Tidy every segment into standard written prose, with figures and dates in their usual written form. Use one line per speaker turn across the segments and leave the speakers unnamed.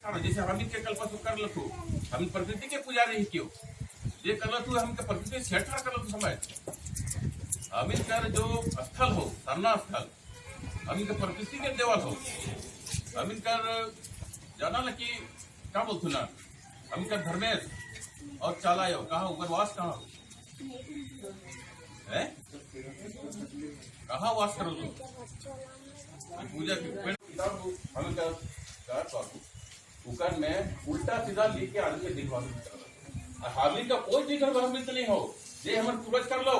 जैसे हम के कल्पसु कर लो तू हम प्रकृति के पुजारी ही क्यों ये कर तू हम प्रकृति छेड़छाड़ कर लो समय हम कर जो स्थल हो सरना स्थल हम प्रकृति के देवल हो हम कर जाना ना कि क्या बोलते ना हम कर धर्मेश और चालायो कहाँ उग्रवास कहाँ हो है कहाँ वास करो तुम पूजा हम कुकर में उल्टा सीधा लेके आदमी दिखवा हार्लिक का कोई चीज मिलता नहीं हो ये हमारे पूर्वज कर लो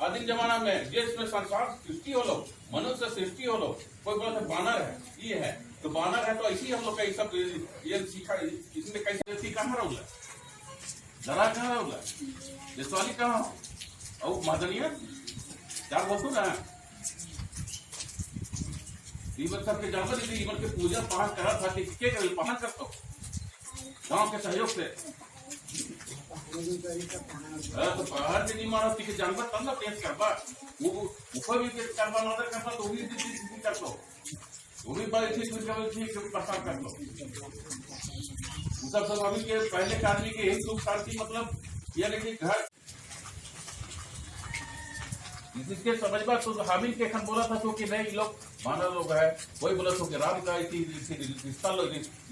आदिम जमाना में ये इसमें संसार सृष्टि हो लो मनुष्य सृष्टि हो लो कोई बोला था बानर है ये है तो बानर है तो ऐसे ही हम लोग का सब ये सीखा इसमें कैसे सीखा रहा जरा कहाँ रहा जसवाली कहाँ हो और मादनिया क्या बोलते ना ईवन सबके जानवर ईवन के पूजा पाठ करा था कि के कर पाठ करते हो गांव के सहयोग से तो पहाड़ में नहीं मारा कि जानवर तब ना पेश करवा वो ऊपर भी पेश करवा ना करवा तो भी कर लो वो भी बड़े ठीक प्रसाद कर लो सब अभी के पहले के आदमी के हिंदू शांति मतलब यानी कि घर जिसके समझ में तो हामिद के खन बोला था तो कि नहीं लोग मानव लोग है वही बोला तो कि राम का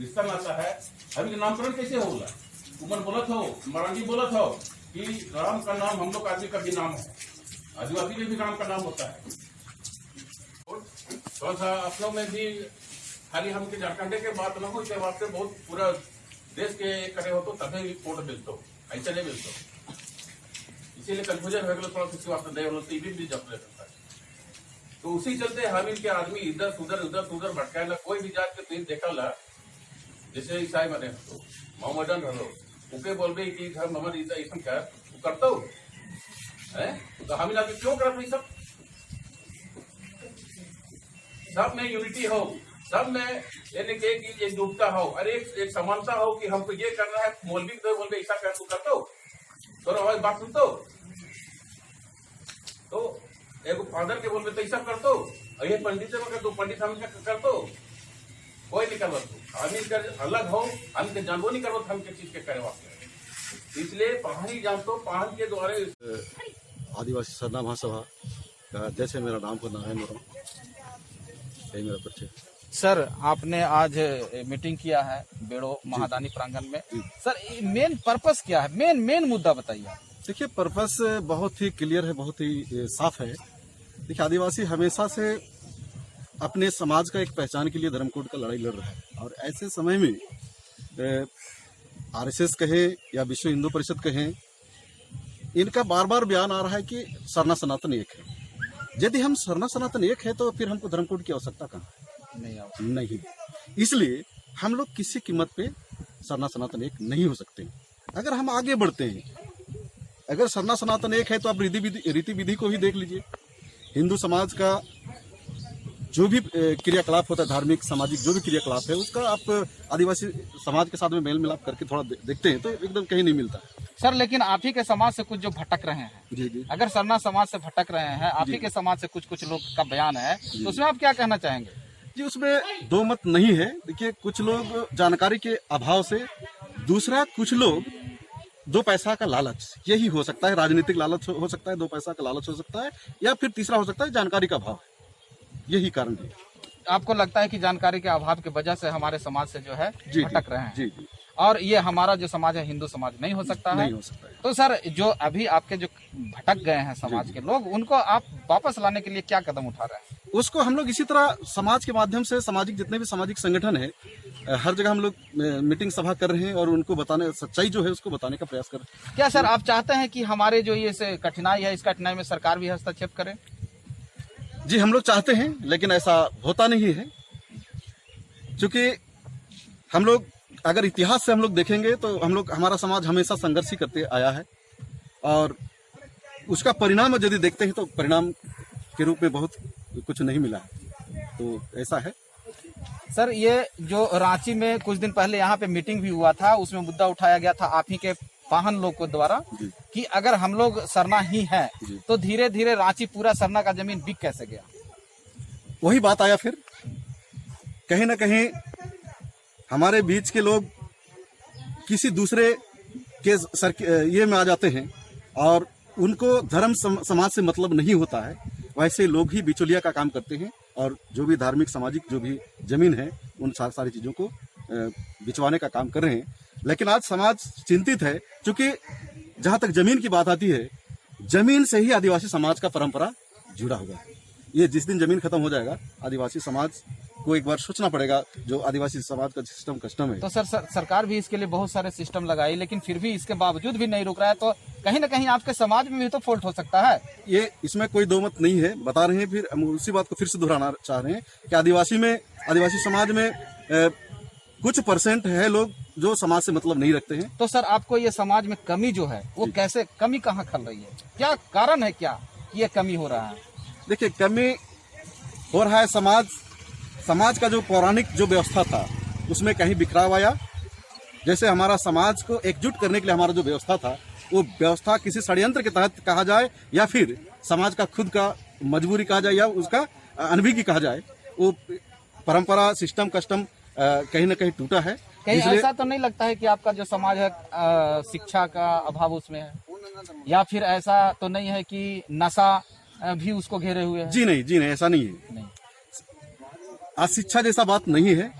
रिश्ता नाता है अभी नामकरण कैसे होगा उमर बोला था मराठी बोला था कि राम का नाम हम लोग आदमी का भी नाम है आदिवासी में भी राम का नाम होता है थोड़ा सा आप लोग में भी खाली हम के झारखंड के बात न हो इसके वास्ते बहुत पूरा देश के करे हो तो तभी वोट मिलते हो ऐसा नहीं मिलते इसीलिए कंफ्यूजन हो गया थोड़ा किसी वास्ते नहीं होता टीवी भी जब ले सकता है तो उसी चलते हामिद के आदमी इधर उधर भटकाए ला कोई भी जात के पीर देखा ला जैसे ईसाई बने तो मोहम्मदन रहो उके बोलबे कि हम हमारे ऐसा क्या करता हो है तो हामिद आके क्यों करते सब सब में यूनिटी हो सब में यानी कि एक डूबता हो और एक समानता हो कि हमको ये करना है मौलवी तो बोलबे ऐसा कर तू करता हो तो बात सुनते हो तो एक फादर के बोलबे तो ऐसा करते हो और ये पंडित कर दो पंडित हम करते हो कोई नहीं करवा तू आदमी कर अलग हो हम के जानबो नहीं करवा हम के चीज के करे वास्ते इसलिए पहाड़ी जानतो पहाड़ के द्वारा
आदिवासी सरना महासभा का अध्यक्ष है मेरा नाम है मेरा यही मेरा परिचय।
सर आपने आज मीटिंग किया है बेड़ो महादानी प्रांगण में सर मेन पर्पस क्या है मेन मुद्दा बताइए।
देखिए पर्पस बहुत ही क्लियर है बहुत ही साफ है। देखिए आदिवासी हमेशा से अपने समाज का एक पहचान के लिए धर्म कोड का लड़ाई लड़ रहा है और ऐसे समय में आरएसएस कहे या विश्व हिंदू परिषद कहें इनका बार बार बयान आ रहा है कि सरना सनातन एक है। यदि हम सरना सनातन एक है तो फिर हमको धर्म कोड की आवश्यकता कहाँ है? नहीं। इसलिए हम लोग किसी कीमत पे सरना सनातन एक नहीं हो सकते। अगर हम आगे बढ़ते हैं अगर सरना सनातन एक है तो आप रीति विधि को ही देख लीजिए। हिंदू समाज का जो भी क्रियाकलाप होता है धार्मिक सामाजिक जो भी क्रियाकलाप है उसका आप आदिवासी समाज के साथ में मेल मिलाप करके थोड़ा देखते हैं तो एकदम कहीं नहीं मिलता
सर। लेकिन आप ही के समाज से कुछ जो भटक रहे हैं
जी
अगर सरना समाज से भटक रहे हैं आप ही के समाज से कुछ लोग का बयान है तो उसमें आप क्या कहना चाहेंगे?
जी उसमें दो मत नहीं है। देखिए कुछ लोग जानकारी के अभाव से दूसरा कुछ लोग दो पैसा का लालच यही हो सकता है राजनीतिक लालच हो सकता है दो पैसा का लालच हो सकता है या फिर तीसरा हो सकता है जानकारी का अभाव यही कारण है।
आपको लगता है कि जानकारी के अभाव की वजह से हमारे समाज से जो है भटक रहे हैं
जी
और ये हमारा जो समाज है हिंदू समाज नहीं हो सकता है?
नहीं हो सकता है।
तो सर जो अभी आपके जो भटक गए हैं समाज के लोग उनको आप वापस लाने के लिए क्या कदम उठा रहे हैं?
उसको हम लोग इसी तरह समाज के माध्यम से सामाजिक जितने भी सामाजिक संगठन है हर जगह हम लोग मीटिंग सभा कर रहे हैं और उनको बताने सच्चाई जो है उसको बताने का प्रयास कर रहे हैं।
क्या सर आप चाहते हैं कि हमारे जो ये कठिनाई है इस कठिनाई में सरकार भी हस्तक्षेप करे?
जी हम लोग चाहते हैं लेकिन ऐसा होता नहीं है क्योंकि हम लोग अगर इतिहास से हम लोग देखेंगे तो हम लोग हमारा समाज हमेशा संघर्ष ही करते आया है और उसका परिणाम यदि देखते हैं तो परिणाम के रूप में बहुत कुछ नहीं मिला तो ऐसा है।
सर ये जो रांची में कुछ दिन पहले यहाँ पे मीटिंग भी हुआ था उसमें मुद्दा उठाया गया था आप ही के पाहन लोग के द्वारा कि अगर हम लोग सरना ही है तो धीरे धीरे रांची पूरा सरना का जमीन बिक कैसे गया?
वही बात आया फिर कहीं ना कहीं हमारे बीच के लोग किसी दूसरे के ये में आ जाते हैं और उनको धर्म समाज से मतलब नहीं होता है, वैसे लोग ही बिचौलिया का काम करते हैं और जो भी धार्मिक सामाजिक जो भी जमीन है उन सारी चीज़ों को बिचवाने का काम कर रहे हैं। लेकिन आज समाज चिंतित है, क्योंकि जहाँ तक जमीन की बात आती है, जमीन से ही आदिवासी समाज का परंपरा जुड़ा हुआ है। ये जिस दिन जमीन खत्म हो जाएगा, आदिवासी समाज को एक बार सोचना पड़ेगा जो आदिवासी समाज का सिस्टम कस्टम है।
तो सर सरकार भी इसके लिए बहुत सारे सिस्टम लगाई, लेकिन फिर भी इसके बावजूद भी नहीं रुक रहा है, तो कहीं ना कहीं आपके समाज में भी तो फॉल्ट हो सकता है।
ये इसमें कोई दो मत नहीं है, बता रहे हैं, फिर हम उसी बात को फिर से दोहराना चाह रहे हैं कि आदिवासी समाज में कुछ परसेंट है लोग जो समाज से मतलब नहीं रखते हैं।
तो सर आपको ये समाज में कमी जो है वो कैसे, कमी कहाँ खल रही है, क्या कारण है, क्या ये कमी हो रहा है?
देखिए, कमी हो रहा है, समाज का जो पौराणिक जो व्यवस्था था उसमें कहीं बिखराव आया। जैसे हमारा समाज को एकजुट करने के लिए हमारा जो व्यवस्था था, वो व्यवस्था किसी षड्यंत्र के तहत कहा जाए या फिर समाज का खुद का मजबूरी कहा जाए या उसका अनभिज्ञ कहा जाए, वो परंपरा सिस्टम कस्टम कहीं ना कहीं टूटा है।
कहीं ऐसा तो नहीं लगता है कि आपका जो समाज है शिक्षा का अभाव उसमें है, या फिर ऐसा तो नहीं है कि नशा भी उसको घेरे हुए है?
जी नहीं, ऐसा नहीं है।
नहीं।
आज शिक्षा जैसा बात नहीं है,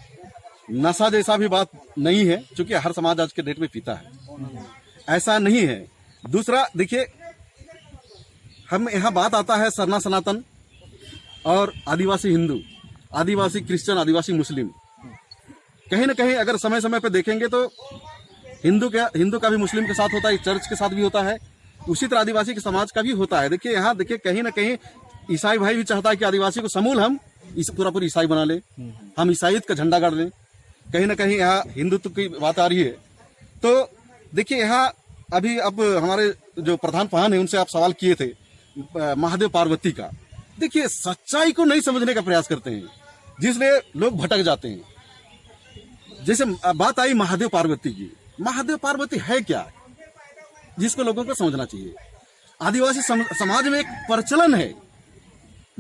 नशा जैसा भी बात नहीं है, क्योंकि हर समाज आज के डेट में पीता है, ऐसा नहीं है। दूसरा देखिए, हम यहाँ बात आता है सरना सनातन और आदिवासी हिंदू, आदिवासी क्रिश्चियन, आदिवासी मुस्लिम। कहीं ना कहीं अगर समय समय पे देखेंगे तो हिंदू का भी मुस्लिम के साथ होता है, चर्च के साथ भी होता है, उसी तरह आदिवासी के समाज का भी होता है। देखिए यहाँ देखिए, कहीं ना कहीं ईसाई भाई भी चाहता है कि आदिवासी को समूल हम पूरा ईसाई बना ले, हम ईसाईयत का झंडा गाड़ लें। कहीं ना कहीं यहाँ हिंदुत्व की बात आ रही है। तो देखिए यहाँ अभी अब हमारे जो प्रधान पाहन है उनसे आप सवाल किए थे महादेव पार्वती का। देखिए, सच्चाई को नहीं समझने का प्रयास करते हैं, जिसलिए लोग भटक जाते हैं। जैसे बात आई महादेव पार्वती की, महादेव पार्वती है क्या, जिसको लोगों को समझना चाहिए। आदिवासी समाज में एक प्रचलन है,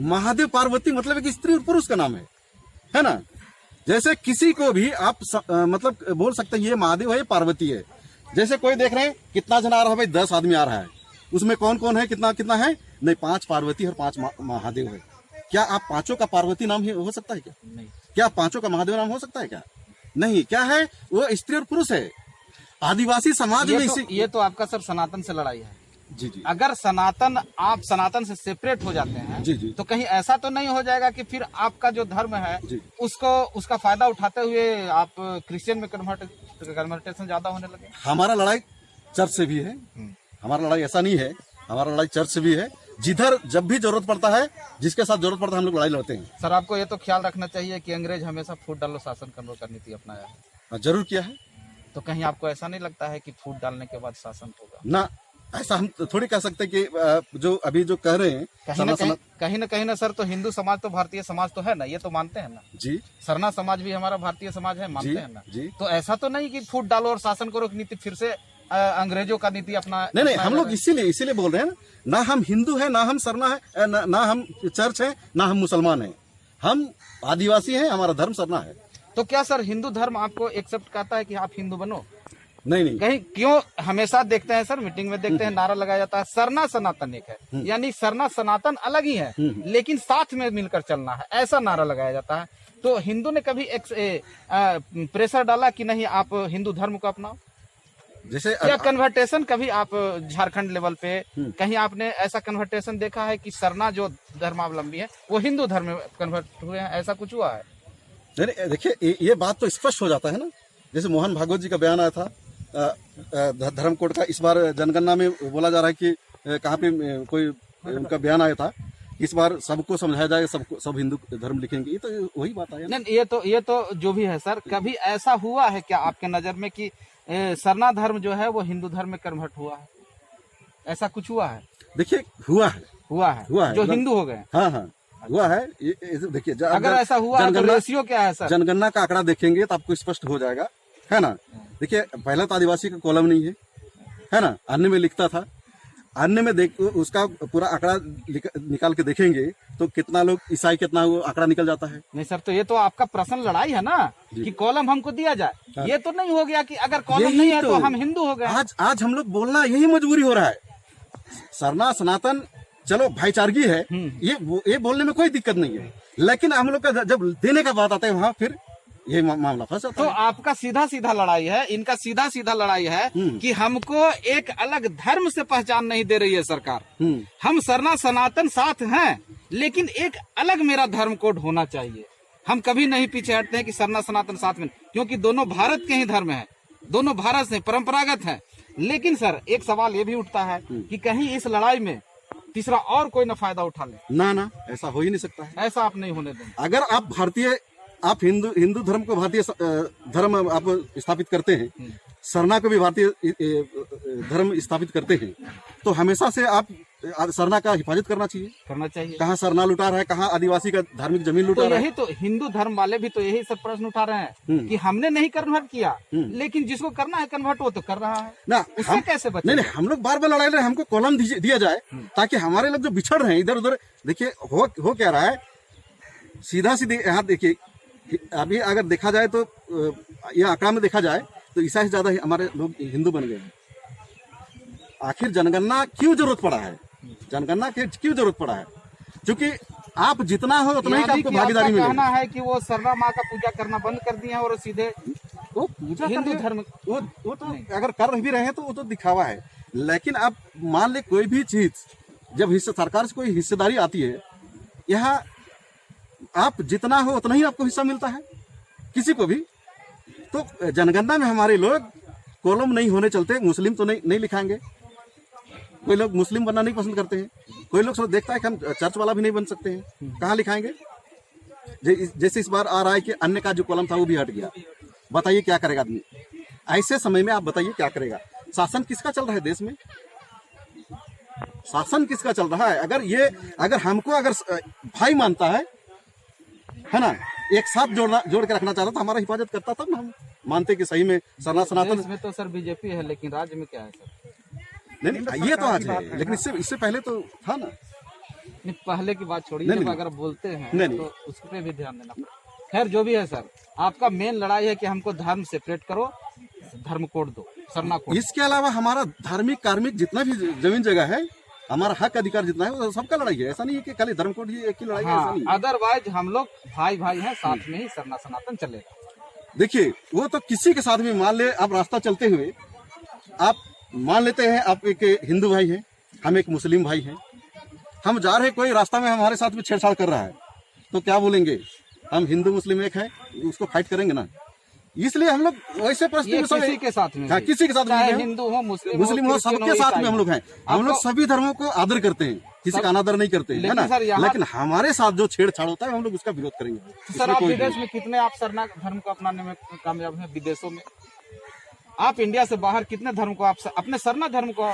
महादेव पार्वती मतलब एक स्त्री और पुरुष का नाम है ना। जैसे किसी को भी आप मतलब बोल सकते हैं ये महादेव है, पार्वती है। जैसे कोई देख रहे हैं कितना जन आ रहा है, भाई 10 आदमी आ रहा है, उसमें कौन कौन है, कितना है, नहीं 5 पार्वती और 5 महादेव है। क्या आप पांचों का पार्वती नाम हो सकता है क्या?
नहीं।
क्या पांचों का महादेव नाम हो सकता है क्या? नहीं। क्या है, वो स्त्री और पुरुष है। आदिवासी समाज में
ये तो आपका सर सनातन से लड़ाई है।
जी।
अगर आप सनातन से सेपरेट हो जाते हैं
जी।
तो कहीं ऐसा तो नहीं हो जाएगा कि फिर आपका जो धर्म है उसका फायदा उठाते हुए आप क्रिश्चियन में कन्वर्टेशन ज्यादा होने लगे?
हमारा लड़ाई चर्च से भी है, हमारा लड़ाई ऐसा नहीं है, हमारा लड़ाई चर्च से भी है। जिधर जब भी जरूरत पड़ता है, जिसके साथ जरूरत पड़ता है, हम लोग लड़ाई लड़ते हैं।
सर आपको ये तो ख्याल रखना चाहिए कि अंग्रेज हमेशा फूट डालो शासन करो का नीति अपनाया है।
जरूर किया है।
तो कहीं आपको ऐसा नहीं लगता है कि फूट डालने के बाद शासन होगा?
ना, ऐसा हम थोड़ी कह सकते कि जो अभी जो कह रहे हैं
कहीं ना सर, तो हिंदू समाज तो भारतीय समाज तो है ना, ये तो मानते हैं ना जी। सरना समाज भी हमारा भारतीय समाज है, मानते हैं ना जी। तो ऐसा तो नहीं कि फूट डालो और शासन करो की नीति फिर से अंग्रेजों का नीति अपना
नहीं, हम लोग इसीलिए बोल रहे हैं ना हम हिंदू है, ना हम सरना है, ना हम चर्च है, ना हम मुसलमान है, हम आदिवासी हैं, हमारा धर्म सरना है।
तो क्या सर हिंदू धर्म आपको एक्सेप्ट करता है कि आप हिंदू बनो?
नहीं।
कहीं क्यों हमेशा देखते हैं सर, मीटिंग में देखते हैं नारा लगाया जाता है सरना सनातन एक है, यानी सरना सनातन अलग ही है लेकिन साथ में मिलकर चलना है, ऐसा नारा लगाया जाता है। तो हिंदू ने कभी प्रेशर डाला कि नहीं आप हिंदू धर्म को अपनाओ? जैसे या कन्वर्टेशन कभी आप झारखंड लेवल पे कहीं आपने ऐसा कन्वर्टेशन देखा है कि सरना जो धर्मावलंबी है वो हिंदू धर्म में कन्वर्ट हुए हैं, ऐसा कुछ हुआ है? नहीं,
देखिए ये बात तो स्पष्ट हो जाता है ना। जैसे मोहन भागवत जी का बयान आया था धर्म कोड का, इस बार जनगणना में बोला जा रहा है कि कहाँ पे कोई उनका बयान आया था, इस बार सबको समझाया जाए, सब हिंदू धर्म लिखेंगे। ये तो वही बात है।
नहीं, ये तो जो भी है सर, कभी ऐसा हुआ है क्या आपके नजर में कि सरना धर्म जो है वो हिंदू धर्म में कन्वर्ट हुआ है? ऐसा कुछ हुआ है?
देखिए हुआ है
जो हिंदू हो गए।
हाँ हुआ है। देखिए
अगर ऐसा हुआ तो रेशियो क्या है सर?
जनगणना का आंकड़ा देखेंगे तो आपको स्पष्ट हो जाएगा, है ना। देखिए पहले तो आदिवासी का कॉलम नहीं है ना, अन्य में लिखता था। अन्य में देख उसका पूरा आंकड़ा निकाल के देखेंगे तो कितना लोग ईसाई, कितना वो आंकड़ा निकल जाता है।
नहीं सर, तो ये तो आपका पर्सनल लड़ाई है ना कि कॉलम हमको दिया जाए। ये तो नहीं हो गया कि अगर कॉलम नहीं है तो हम हिंदू हो गए।
आज हम लोग बोलना यही मजबूरी हो रहा है। सरना सनातन चलो भाईचारगी है, ये बोलने में कोई दिक्कत नहीं है, लेकिन हम लोग का जब देने का बात आता है वहाँ फिर ये मामला फंस जाता
तो
है।
आपका सीधा सीधा लड़ाई है, इनका सीधा सीधा लड़ाई है कि हमको एक अलग धर्म से पहचान नहीं दे रही है सरकार। हम सरना सनातन साथ हैं, लेकिन एक अलग मेरा धर्म कोड होना चाहिए। हम कभी नहीं पीछे हटते हैं कि सरना सनातन साथ में, क्योंकि दोनों भारत के ही धर्म हैं, दोनों भारत से परंपरागत हैं। लेकिन सर एक सवाल ये भी उठता है कि कहीं इस लड़ाई में तीसरा और कोई न फायदा उठा ले।
ना, ऐसा हो ही नहीं सकता है।
ऐसा आप नहीं होने देंगे।
अगर आप हिंदू धर्म को भारतीय धर्म आप स्थापित करते हैं, सरना को भी भारतीय धर्म स्थापित करते हैं, तो हमेशा से आप सरना का हिफाजत करना चाहिए। कहाँ सरना लुटा रहा है, कहाँ आदिवासी का धार्मिक जमीन लुटा रहा है।
यही तो हिंदू धर्म वाले भी तो यही सब प्रश्न उठा रहे हैं कि हमने नहीं कन्वर्ट किया, लेकिन जिसको करना है कन्वर्ट वो तो कर रहा है
ना।
उससे कैसे बचे?
नहीं, हम लोग बार बार लड़ाई रहे, हमको कॉलम दिया जाए ताकि हमारे लोग जो बिछड़ रहे हैं इधर उधर। देखिए हो क्या रहा है, सीधा सीधे यहाँ देखिए, अभी अगर देखा जाए तो यह आंकड़ा में देखा जाए तो ईसाई से ज्यादा हमारे लोग हिंदू बन गए हैं। आखिर जनगणना क्यों जरूरत पड़ा है? जनगणना क्यों जरूरत पड़ा है? क्योंकि आप जितना हो उतना ही आपको भागीदारी मिलेगी।
कहना है कि वो सरना माँ का पूजा करना बंद कर दिए हैं और सीधे
वो पूजा
हिंदू धर्म
वो तो अगर कर भी रहे हैं तो वो तो दिखावा है। लेकिन आप मान ले कोई भी चीज जब सरकार से कोई हिस्सेदारी आती है, यहाँ आप जितना हो उतना ही आपको हिस्सा मिलता है, किसी को भी। तो जनगणना में हमारे लोग कॉलम नहीं होने चलते मुस्लिम तो नहीं लिखाएंगे। कोई लोग मुस्लिम बनना नहीं पसंद करते हैं, कोई लोग सोच देखता है कि हम चर्च वाला भी नहीं बन सकते हैं, कहाँ लिखाएंगे? जैसे इस बार आ रहा है कि अन्य का जो कॉलम था वो भी हट गया। बताइए क्या करेगा आदमी ऐसे समय में? आप बताइए क्या करेगा? शासन किसका चल रहा है देश में? शासन किसका चल रहा है? अगर हमको अगर भाई मानता है ना, एक साथ जोड़ के रखना चाहता तो हमारा हिफाजत करता, तब ना हम मानते कि सही में सरना सनातन
में तो सर बीजेपी है, लेकिन राज्य में क्या है सर?
नहीं, ये तो आज है, लेकिन इससे पहले तो था ना।
नहीं, पहले की बात छोड़िए, जब अगर बोलते हैं तो उस पर भी ध्यान देना पड़ेगा। खैर जो भी है सर, आपका मेन लड़ाई है कि हमको धर्म सेपरेट करो, धर्म कोड दो, सरना कोड।
इसके अलावा हमारा धार्मिक कार्मिक जितना भी जमीन जगह है, हमारा हक अधिकार जितना है वो सबका लड़ाई है। ऐसा नहीं है कि खाली धर्म कोड ही एक ही लड़ाई है, ऐसा नहीं।
अदरवाइज हम लोग भाई हैं, साथ में ही सरना सनातन चलेगा।
देखिए वो तो किसी के साथ भी, मान ले आप रास्ता चलते हुए आप मान लेते हैं आप एक हिंदू भाई हैं, हम एक मुस्लिम भाई हैं, हम जा रहे कोई रास्ता में हमारे साथ में छेड़छाड़ कर रहा है तो क्या बोलेंगे? हम हिंदू मुस्लिम एक है, उसको फाइट करेंगे ना। इसलिए हम लोग वैसे परिस्थिति में
किसी के साथ में,
किसी के साथ में,
हिंदू हो
मुस्लिम हो, सबके साथ में हम लोग हैं। हम लोग सभी धर्मों को आदर करते हैं, किसी का अनादर नहीं करते हैं, है ना। लेकिन हमारे साथ जो छेड़छाड़ होता है हम लोग उसका विरोध करेंगे।
सर आप विदेश में कितने आप सरना धर्म को अपनाने में कामयाब हैं? विदेशों में आप इंडिया से बाहर कितने धर्म को आप अपने सरना धर्म को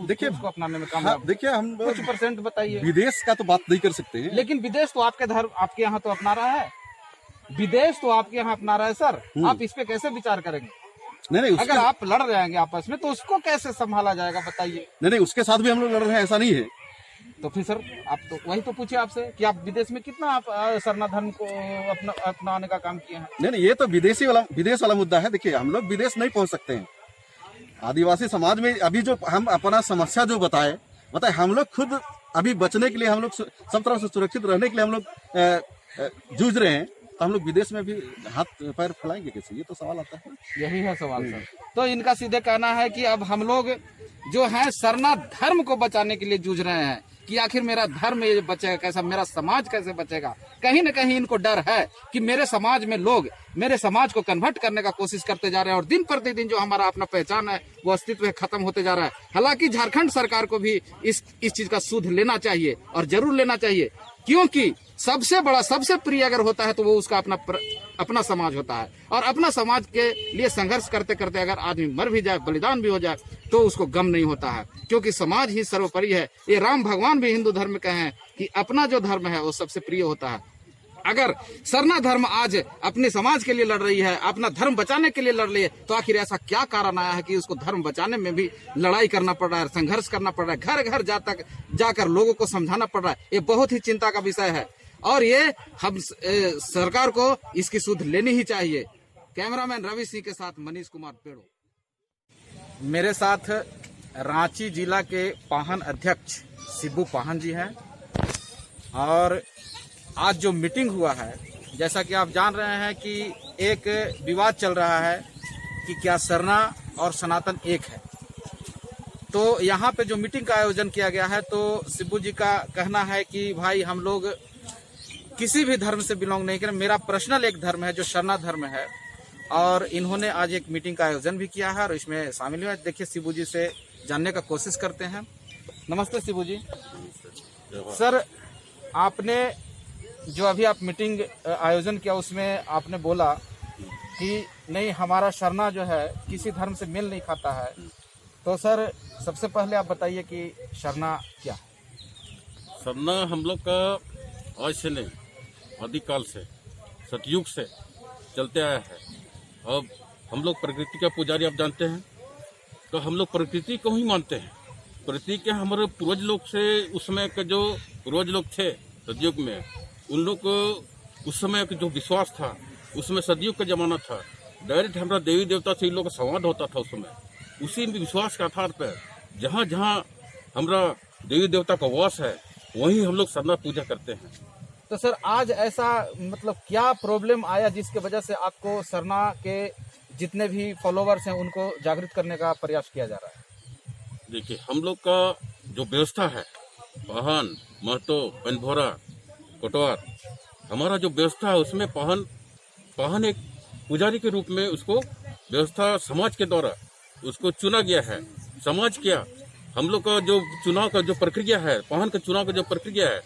देखिए उसको अपनाने में कामयाब?
देखिए हम
कुछ परसेंट बताइए।
विदेश का तो बात नहीं कर सकते हैं,
लेकिन विदेश तो आपके धर्म आपके यहाँ तो अपना रहा है, विदेश तो आपके यहाँ अपना रहा है सर। आप इस पे कैसे विचार करेंगे?
नहीं,
अगर आप लड़ रहेंगे आपस में तो उसको कैसे संभाला जाएगा बताइए?
नहीं, उसके साथ भी हम लोग लड़ रहे हैं, ऐसा नहीं है।
तो फिर सर आप तो वही तो पूछे आपसे कि आप विदेश में कितना आप सरना धर्म को अपनाने का काम किए हैं।
नहीं, ये तो विदेश वाला मुद्दा है। देखिए हम लोग विदेश नहीं पहुंच सकते हैं। आदिवासी समाज में अभी जो हम अपना समस्या जो बताए हम लोग खुद अभी बचने के लिए, हम लोग सब तरह से सुरक्षित रहने के लिए हम लोग जूझ रहे हैं, तो हम लोग विदेश में भी हाथ पैर फैलाएंगे कैसे? ये तो सवाल आता है।
यही है सवाल सर। तो इनका सीधे कहना है कि अब हम लोग जो है सरना धर्म को बचाने के लिए जूझ रहे हैं कि आखिर मेरा धर्म ये बचेगा कैसा, मेरा समाज कैसे बचेगा। कहीं न कहीं इनको डर है कि मेरे समाज में लोग मेरे समाज को कन्वर्ट करने का कोशिश करते जा रहे हैं और दिन प्रतिदिन जो हमारा अपना पहचान है वो अस्तित्व है खत्म होते जा रहा है। हालांकि झारखंड सरकार को भी इस चीज का सुध लेना चाहिए और जरूर लेना चाहिए, क्योंकि सबसे बड़ा सबसे प्रिय अगर होता है तो वो उसका अपना समाज होता है। और अपना समाज के लिए संघर्ष करते करते अगर आदमी मर भी जाए, बलिदान भी हो जाए, तो उसको गम नहीं होता है, क्योंकि समाज ही सर्वोपरि है। ये राम भगवान भी हिंदू धर्म में कहे हैं कि अपना जो धर्म है वो सबसे प्रिय होता है। अगर सरना धर्म आज अपने समाज के लिए लड़ रही है, अपना धर्म बचाने के लिए लड़ रही है, तो आखिर ऐसा क्या कारण आया है कि उसको धर्म बचाने में भी लड़ाई करना पड़ रहा है, संघर्ष करना पड़ रहा है, घर घर जाकर लोगों को समझाना पड़ रहा है। ये बहुत ही चिंता का विषय है और ये हम सरकार को इसकी सुध लेनी ही चाहिए। कैमरामैन रवि सिंह के साथ मनीष कुमार पेड़ो। मेरे साथ रांची जिला के पाहन अध्यक्ष शिबू पाहन जी हैं और आज जो मीटिंग हुआ है, जैसा कि आप जान रहे हैं कि एक विवाद चल रहा है कि क्या सरना और सनातन एक है। तो यहाँ पे जो मीटिंग का आयोजन किया गया है, तो शिबू जी का कहना है कि भाई हम लोग किसी भी धर्म से बिलोंग नहीं करें, मेरा पर्सनल एक धर्म है जो सरना धर्म है। और इन्होंने आज एक मीटिंग का आयोजन भी किया है और इसमें शामिल हुए। देखिए शिबू जी से जानने का कोशिश करते हैं। नमस्ते शिबू जी। सर, आपने जो अभी आप मीटिंग आयोजन किया उसमें आपने बोला कि नहीं, हमारा सरना जो है किसी धर्म से मेल नहीं खाता है। तो सर सबसे पहले आप बताइए कि सरना क्या है?
सरना हम लोग का आज से नहीं, आदिकाल से, सतयुग से चलते आया है। अब हम लोग प्रकृति का पुजारी, आप जानते हैं, तो हम लोग प्रकृति को ही मानते हैं। प्रकृति के हमारे पूर्वज लोग से, उस समय के जो पूर्वज लोग थे सतयुग में, उन लोग को उस समय का जो विश्वास था, उसमें सतयुग का जमाना था, डायरेक्ट हमारा देवी देवता से इन लोग का संवाद होता था उस समय। उसी विश्वास के आधार पर जहाँ जहाँ हमारा देवी देवता का वास है, वहीं हम लोग सरना पूजा करते हैं।
तो सर आज ऐसा मतलब क्या प्रॉब्लम आया जिसके वजह से आपको सरना के जितने भी फॉलोवर्स हैं उनको जागृत करने का प्रयास किया जा रहा है?
देखिए, हम लोग का जो व्यवस्था है, पाहन, महतो, बनभोरा, कोटवार, हमारा जो व्यवस्था है उसमें पाहन एक पुजारी के रूप में उसको व्यवस्था समाज के द्वारा उसको चुना गया है। समाज क्या, हम लोग का जो चुनाव का जो प्रक्रिया है, पाहन का चुनाव का जो प्रक्रिया है,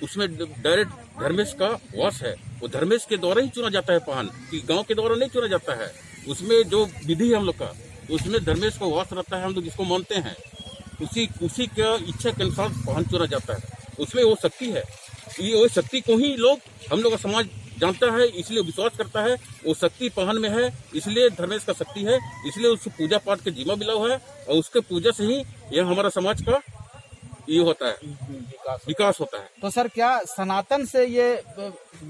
उसमें डायरेक्ट धर्मेश का वास है। वो धर्मेश के द्वारा ही चुना जाता है पाहन, कि गांव के द्वारा नहीं चुना जाता है। उसमें जो विधि है हम लोग का, उसमें धर्मेश का वास रहता है। हम लोग जिसको मानते हैं उसी का इच्छा के अनुसार पाहन चुना जाता है। उसमें वो शक्ति है, ये वो शक्ति को ही हम लोग का समाज जानता है, इसलिए विश्वास करता है। वो शक्ति पाहन में है, इसलिए धर्मेश का शक्ति है, इसलिए उसको पूजा पाठ के जिम्मा मिला हुआ है और उसके पूजा से ही यह हमारा समाज का ये होता है, विकास होता है।
तो सर क्या सनातन से ये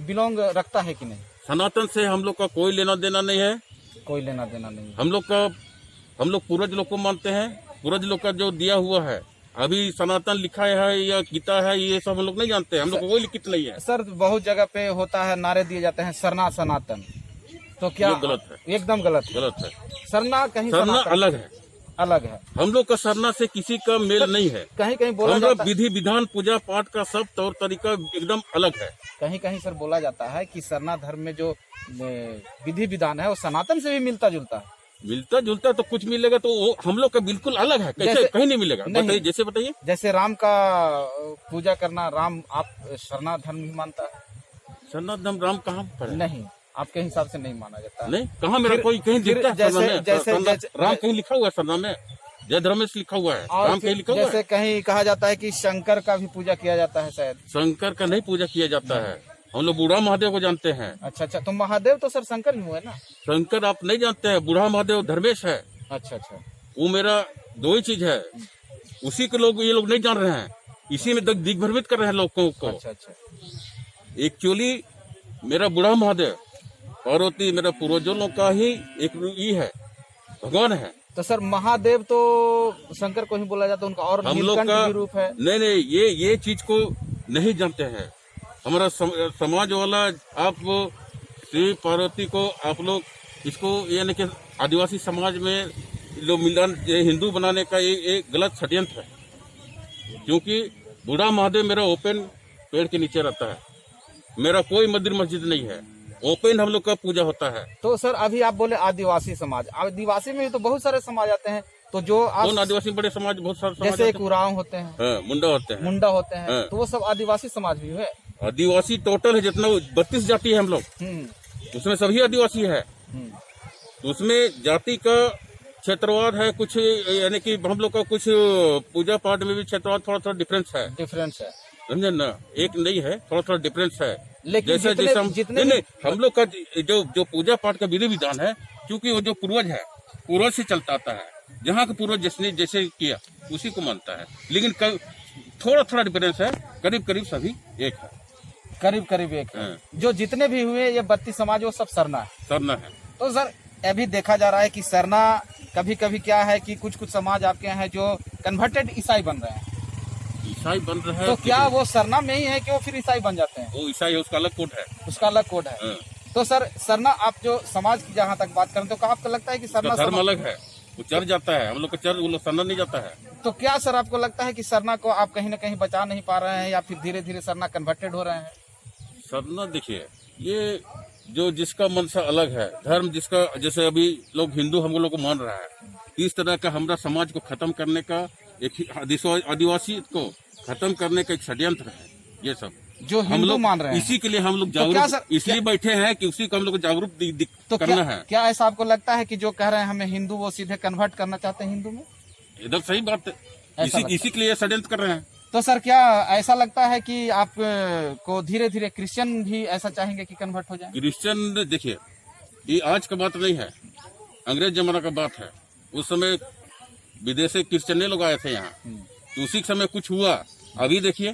बिलोंग रखता है कि नहीं?
सनातन से हम लोग का कोई लेना देना नहीं है।
कोई लेना देना नहीं है।
हम लोग पूर्वज लोग को मानते हैं। पूर्वज लोग का जो दिया हुआ है, अभी सनातन लिखा है या गीता है, ये सब हम लोग नहीं जानते। हम लोग को कोई लिखित नहीं है।
सर बहुत जगह पे होता है, नारे दिए जाते हैं सरना सनातन, तो क्या
गलत है?
एकदम गलत
है।
सरना कहीं
सरना अलग है।
हम
लोग का सरना से किसी का मेल नहीं है।
कहीं कहीं बोला जाता है,
विधि विधान पूजा पाठ का सब तौर तरीका एकदम अलग है।
कहीं कहीं सर बोला जाता है कि सरना धर्म में जो विधि विधान है वो सनातन से भी मिलता जुलता है।
मिलता जुलता तो कुछ मिलेगा, तो वो हम लोग का बिल्कुल अलग है। कैसे? कहीं नहीं मिलेगा। बताइए, जैसे बताइए।
जैसे राम का पूजा करना, राम आप सरना धर्म ही मानता है?
सरना धर्म राम कहाँ पर है?
नहीं, आपके हिसाब से नहीं माना जाता।
नहीं, कहाँ मेरा कोई कहीं दिखता है?
जैसे
राम कहीं लिखा हुआ है सरना में, जय धर्मेश लिखा हुआ है, राम कहीं लिखा हुआ है?
जैसे कहीं कहा जाता है कि शंकर का भी पूजा किया जाता है। शायद
शंकर का नहीं पूजा किया जाता है। हम लोग बूढ़ा महादेव को जानते हैं।
अच्छा, तो महादेव तो सर शंकर ही हुए ना?
शंकर आप नहीं जानते हैं, बूढ़ा महादेव धर्मेश है।
अच्छा,
वो मेरा दो ही चीज है, उसी के लोग ये लोग नहीं जान रहे हैं, इसी में दिग्भ्रमित कर रहे हैं लोगों को।
अच्छा।
एक्चुअली मेरा बूढ़ा महादेव, पार्वती मेरा पूर्वजों लोग का ही एक ये है, भगवान है।
तो सर महादेव तो शंकर को ही बोला जाता है, उनका और
हम लोग का
रूप है।
नहीं, ये चीज को नहीं जानते हैं। हमारा समाज वाला, आप श्री पार्वती को आप लोग इसको यानी कि आदिवासी समाज में जो मिलन हिंदू बनाने का ये गलत षड्यंत्र है। क्योंकि बूढ़ा महादेव मेरा ओपन पेड़ के नीचे रहता है, मेरा कोई मंदिर मस्जिद नहीं है, ओपन हम लोग का पूजा होता है।
तो सर अभी आप बोले आदिवासी समाज, आदिवासी में तो बहुत सारे समाज आते हैं, तो जो
आदिवासी बड़े समाज बहुत सारे
जैसे एक उरांव होते हैं,
मुंडा होते हैं,
तो वो सब आदिवासी समाज भी है।
आदिवासी टोटल है जितना 32 जाति है हम लोग, उसमें सभी आदिवासी है। उसमें जाति का क्षेत्रवाद है कुछ, यानी कि हम लोग का कुछ पूजा पाठ में भी क्षेत्रवाद थोड़ा डिफरेंस है।
डिफरेंस है,
समझे ना? एक नहीं है, थोड़ा डिफरेंस है।
लेकिन
जैसे
जितने-
जैसे हम
जितने
नहीं, हम लोग का जो पूजा पाठ का विधि विधान है, क्योंकि वो जो पूर्वज है, पूर्वज से चलता आता है। जहाँ का पूर्वज जिसने जैसे किया उसी को मानता है, लेकिन थोड़ा थोड़ा डिफरेंस है, करीब करीब सभी एक है।
करीब करीब एक है।
हाँ।
जो जितने भी हुए ये 32 समाज वो सब सरना है।
सरना है।
तो सर अभी देखा जा रहा है कि सरना कभी कभी क्या है कि कुछ कुछ समाज आपके हैं जो कन्वर्टेड ईसाई बन रहे हैं,
ईसाई बन रहा है
तो क्या वो सरना में ही है कि वो फिर ईसाई बन जाते हैं?
वो ईसाई है, उसका अलग कोड है।
उसका अलग कोड है।
हाँ।
तो सर सरना आप जो समाज की जहाँ तक बात करें तो क्या आपको लगता है कि सरना
उसका धर्म
समाज-
अलग है, वो चढ़ जाता है, हम लोग का चढ़, वो लोग सरना नहीं जाता है।
तो क्या सर आपको लगता है कि सरना को आप कहीं ना कहीं बचा नहीं पा रहे हैं या फिर धीरे धीरे सरना कन्वर्टेड हो रहे हैं?
सरना देखिए, ये जो जिसका मनसा अलग है, धर्म जिसका, जैसे अभी लोग हिंदू हम लोग को मान रहा है, इस तरह का हमारा समाज को खत्म करने का, एक आदिवासी को खत्म करने का एक षड्यंत्र है ये सब।
जो
हम
हिंदू
लोग
मान रहे हैं
इसी के लिए हम लोग
तो क्या
जागरूक
सर-
इसलिए बैठे हैं कि उसी को हम लोग को जागरूक
तो
करना
क्या,
है।
क्या ऐसा आपको लगता है कि जो कह रहे हैं हमें हिंदू वो सीधे कन्वर्ट करना चाहते हैं हिंदू में?
इधर सही बात है,
ऐसा लगता
इसी के लिए षड्यंत्र कर रहे हैं।
तो सर क्या ऐसा लगता है कि आप को धीरे धीरे क्रिश्चियन भी ऐसा चाहेंगे कि कन्वर्ट हो जाए?
क्रिश्चियन देखिए, ये आज का बात नहीं है, अंग्रेज जमाना का बात है। उस समय विदेशी क्रिश्चियन लोग आए थे यहाँ, तो उसी समय कुछ हुआ। अभी देखिए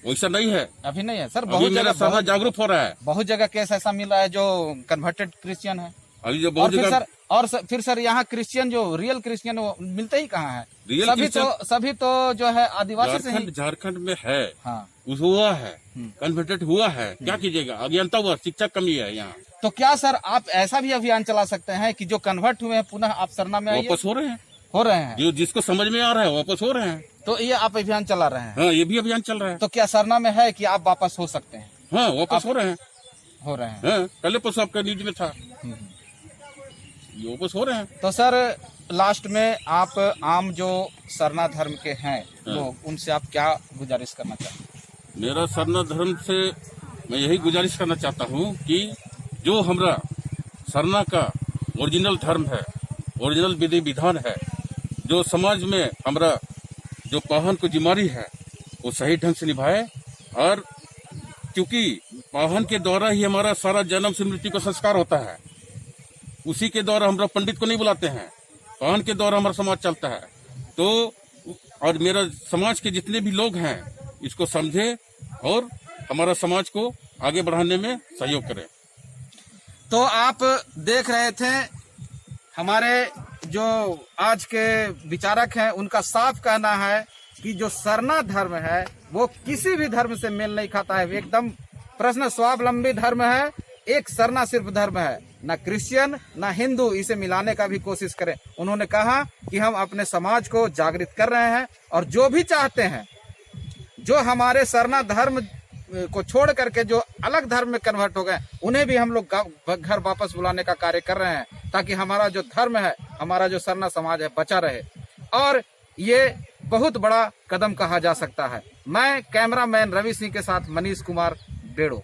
वैसा नहीं है,
अभी नहीं है सर।
अभी
बहुत
मेरा
जगह
समाज जागरूक हो रहा है।
बहुत जगह केस ऐसा मिल रहा है जो कन्वर्टेड क्रिश्चियन है।
अभी जो
और
बहुत
फिर
जगह
सर फिर सर यहाँ क्रिश्चियन जो रियल क्रिश्चियन वो मिलते ही कहाँ है?
रियल
सभी तो जो है आदिवासी से ही।
झारखंड में है,
हाँ।
उस हुआ है, कन्वर्टेड हुआ है, क्या कीजिएगा, अज्ञानता हुआ, शिक्षा कमी है यहाँ।
तो क्या सर आप ऐसा भी अभियान चला सकते हैं कि जो कन्वर्ट हुए हैं पुनः आप सरना में आइए?
वापस हो रहे हैं,
हो रहे हैं।
जो जिसको समझ में आ रहा है वापस हो रहे हैं।
तो ये आप अभियान चला रहे हैं?
हाँ, ये भी अभियान चल रहा है।
तो क्या सरना में है कि आप वापस हो सकते हैं?
हाँ, वापस हो रहे हैं।
हो रहे हैं।
हाँ, कल परसों आपका न्यूज में था, ये वापस हो रहे हैं।
तो सर लास्ट में आप आम जो सरना धर्म के हैं लोग, उनसे आप क्या गुजारिश करना चाहते हैं?
मेरा सरना धर्म से मैं यही गुजारिश करना चाहता हूँ कि जो हमारा सरना का ओरिजिनल धर्म है, ओरिजिनल विधि विधान है, जो समाज में हमारा जो पाहन को जिम्मेदारी है वो सही ढंग से निभाए। और क्योंकि पाहन के द्वारा ही हमारा सारा जन्म से मृत्यु का संस्कार होता है, उसी के द्वारा हम पंडित को नहीं बुलाते हैं, पाहन के द्वारा हमारा समाज चलता है। तो और मेरा समाज के जितने भी लोग हैं इसको समझे और हमारा समाज को आगे बढ़ाने में सहयोग करें।
तो आप देख रहे थे हमारे जो आज के विचारक हैं, उनका साफ कहना है कि जो सरना धर्म है वो किसी भी धर्म से मेल नहीं खाता है, एकदम प्रश्न स्वावलंबी धर्म है। एक सरना सिर्फ धर्म है, ना क्रिश्चियन ना हिंदू इसे मिलाने का भी कोशिश करें। उन्होंने कहा कि हम अपने समाज को जागृत कर रहे हैं और जो भी चाहते हैं, जो हमारे सरना धर्म को छोड़ करके जो अलग धर्म में कन्वर्ट हो गए, उन्हें भी हम लोग घर वापस बुलाने का कार्य कर रहे हैं, ताकि हमारा जो धर्म है, हमारा जो सरना समाज है, बचा रहे। और ये बहुत बड़ा कदम कहा जा सकता है। मैं कैमरामैन रवि सिंह के साथ मनीष कुमार बेड़ो।